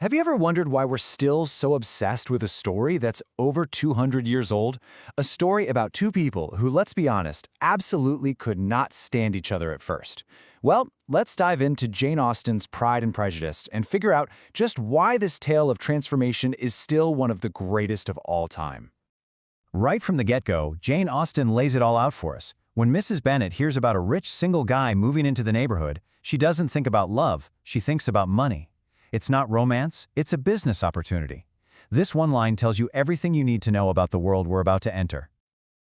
Have you ever wondered why we're still so obsessed with a story that's over 200 years old? A story about two people who, let's be honest, absolutely could not stand each other at first. Well, let's dive into Jane Austen's Pride and Prejudice and figure out just why this tale of transformation is still one of the greatest of all time. Right from the get-go, Jane Austen lays it all out for us. When Mrs. Bennet hears about a rich single guy moving into the neighborhood, she doesn't think about love, she thinks about money. It's not romance, it's a business opportunity. This one line tells you everything you need to know about the world we're about to enter.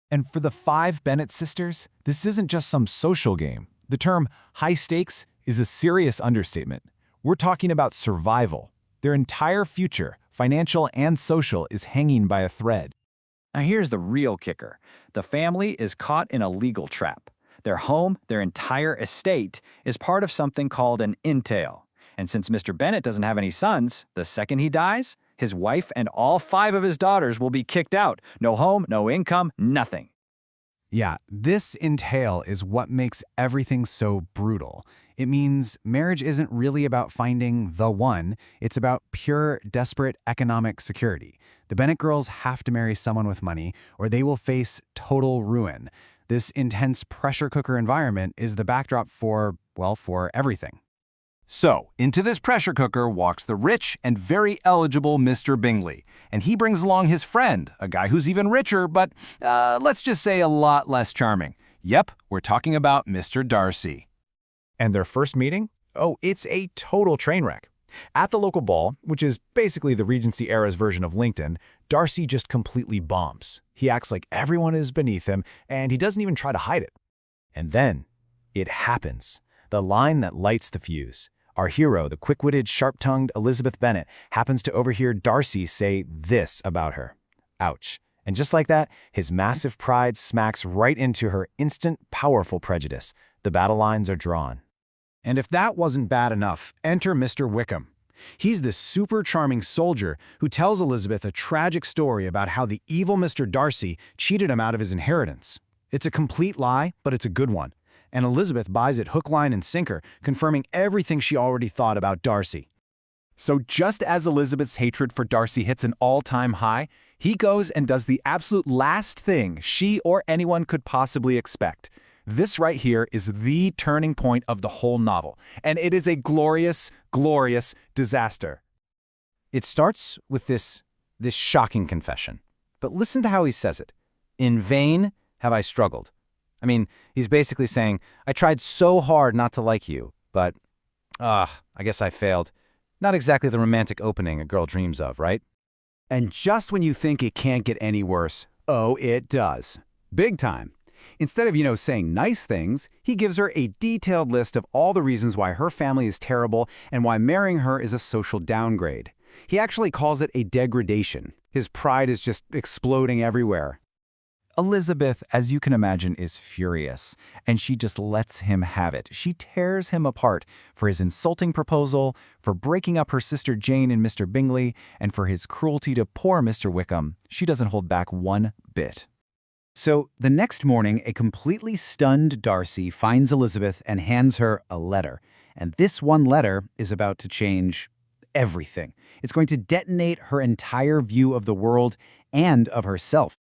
And for the five Bennet sisters, this isn't just some social game. The term high stakes is a serious understatement. We're talking about survival. Their entire future, financial and social, is hanging by a thread. Now here's the real kicker. The family is caught in a legal trap. Their home, their entire estate, is part of something called an entail. And since Mr. Bennet doesn't have any sons, the second he dies, his wife and all five of his daughters will be kicked out. No home, no income, nothing. Yeah, this entail is what makes everything so brutal. It means marriage isn't really about finding the one, it's about pure, desperate economic security. The Bennet girls have to marry someone with money, or they will face total ruin. This intense pressure cooker environment is the backdrop for everything. So, into this pressure cooker walks the rich and very eligible Mr. Bingley, and he brings along his friend, a guy who's even richer, but let's just say a lot less charming. Yep, we're talking about Mr. Darcy. And their first meeting? Oh, it's a total train wreck. At the local ball, which is basically the Regency era's version of LinkedIn, Darcy just completely bombs. He acts like everyone is beneath him, and he doesn't even try to hide it. And then, it happens. The line that lights the fuse. Our hero, the quick-witted, sharp-tongued Elizabeth Bennet, happens to overhear Darcy say this about her. Ouch. And just like that, his massive pride smacks right into her instant, powerful prejudice. The battle lines are drawn. And if that wasn't bad enough, enter Mr. Wickham. He's this super charming soldier who tells Elizabeth a tragic story about how the evil Mr. Darcy cheated him out of his inheritance. It's a complete lie, but it's a good one. And Elizabeth buys it hook, line, and sinker, confirming everything she already thought about Darcy. So just as Elizabeth's hatred for Darcy hits an all-time high, he goes and does the absolute last thing she or anyone could possibly expect. This right here is the turning point of the whole novel, and it is a glorious, glorious disaster. It starts with this shocking confession. But listen to how he says it. In vain have I struggled. I mean, he's basically saying, I tried so hard not to like you, but, I guess I failed. Not exactly the romantic opening a girl dreams of, right? And just when you think it can't get any worse, oh, it does. Big time. Instead of, saying nice things, he gives her a detailed list of all the reasons why her family is terrible and why marrying her is a social downgrade. He actually calls it a degradation. His pride is just exploding everywhere. Elizabeth, as you can imagine, is furious, and she just lets him have it. She tears him apart for his insulting proposal, for breaking up her sister Jane and Mr. Bingley, and for his cruelty to poor Mr. Wickham. She doesn't hold back one bit. So, the next morning, a completely stunned Darcy finds Elizabeth and hands her a letter. And this one letter is about to change everything. It's going to detonate her entire view of the world and of herself.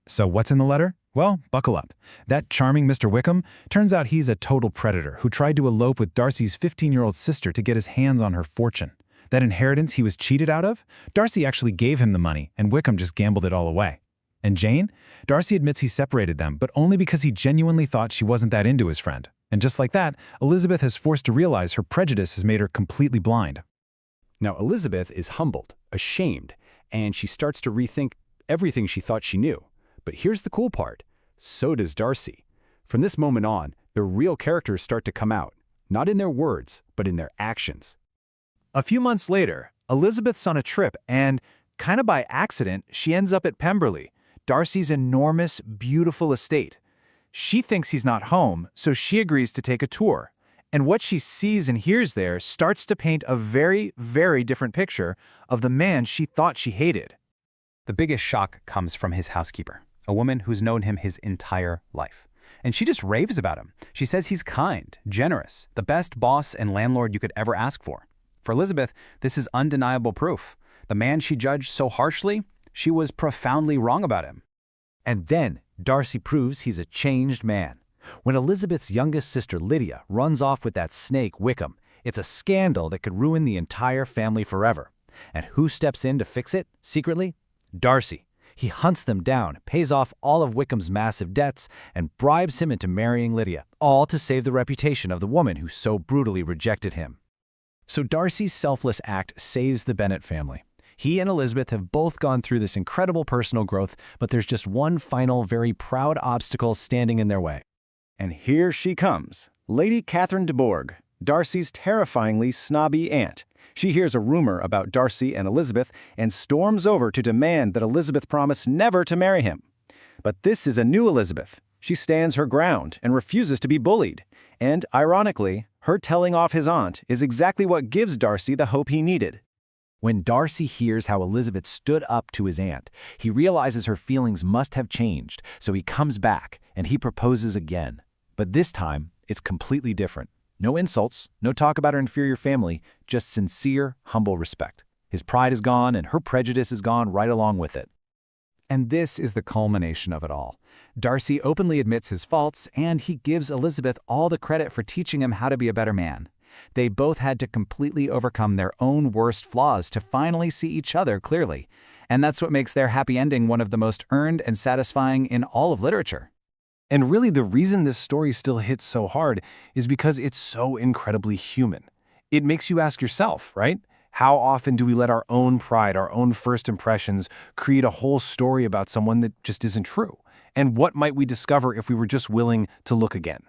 So what's in the letter? Well, buckle up. That charming Mr. Wickham, turns out he's a total predator who tried to elope with Darcy's 15-year-old sister to get his hands on her fortune. That inheritance he was cheated out of? Darcy actually gave him the money, and Wickham just gambled it all away. And Jane? Darcy admits he separated them, but only because he genuinely thought she wasn't that into his friend. And just like that, Elizabeth is forced to realize her prejudice has made her completely blind. Now, Elizabeth is humbled, ashamed, and she starts to rethink everything she thought she knew. But here's the cool part. So does Darcy. From this moment on, the real characters start to come out, not in their words, but in their actions. A few months later, Elizabeth's on a trip and, kind of by accident, she ends up at Pemberley, Darcy's enormous, beautiful estate. She thinks he's not home, so she agrees to take a tour. And what she sees and hears there starts to paint a very, very different picture of the man she thought she hated. The biggest shock comes from his housekeeper, a woman who's known him his entire life. And she just raves about him. She says he's kind, generous, the best boss and landlord you could ever ask for. For Elizabeth, this is undeniable proof. The man she judged so harshly, she was profoundly wrong about him. And then Darcy proves he's a changed man. When Elizabeth's youngest sister Lydia runs off with that snake Wickham, it's a scandal that could ruin the entire family forever. And who steps in to fix it, secretly? Darcy. He hunts them down, pays off all of Wickham's massive debts, and bribes him into marrying Lydia, all to save the reputation of the woman who so brutally rejected him. So Darcy's selfless act saves the Bennet family. He and Elizabeth have both gone through this incredible personal growth, but there's just one final, very proud obstacle standing in their way. And here she comes, Lady Catherine de Bourgh, Darcy's terrifyingly snobby aunt. She hears a rumor about Darcy and Elizabeth and storms over to demand that Elizabeth promise never to marry him. But this is a new Elizabeth. She stands her ground and refuses to be bullied. And, ironically, her telling off his aunt is exactly what gives Darcy the hope he needed. When Darcy hears how Elizabeth stood up to his aunt, he realizes her feelings must have changed, so he comes back and he proposes again. But this time, it's completely different. No insults, no talk about her inferior family, just sincere, humble respect. His pride is gone and her prejudice is gone right along with it. And this is the culmination of it all. Darcy openly admits his faults, and he gives Elizabeth all the credit for teaching him how to be a better man. They both had to completely overcome their own worst flaws to finally see each other clearly. And that's what makes their happy ending one of the most earned and satisfying in all of literature. And really, the reason this story still hits so hard is because it's so incredibly human. It makes you ask yourself, right? How often do we let our own pride, our own first impressions, create a whole story about someone that just isn't true? And what might we discover if we were just willing to look again?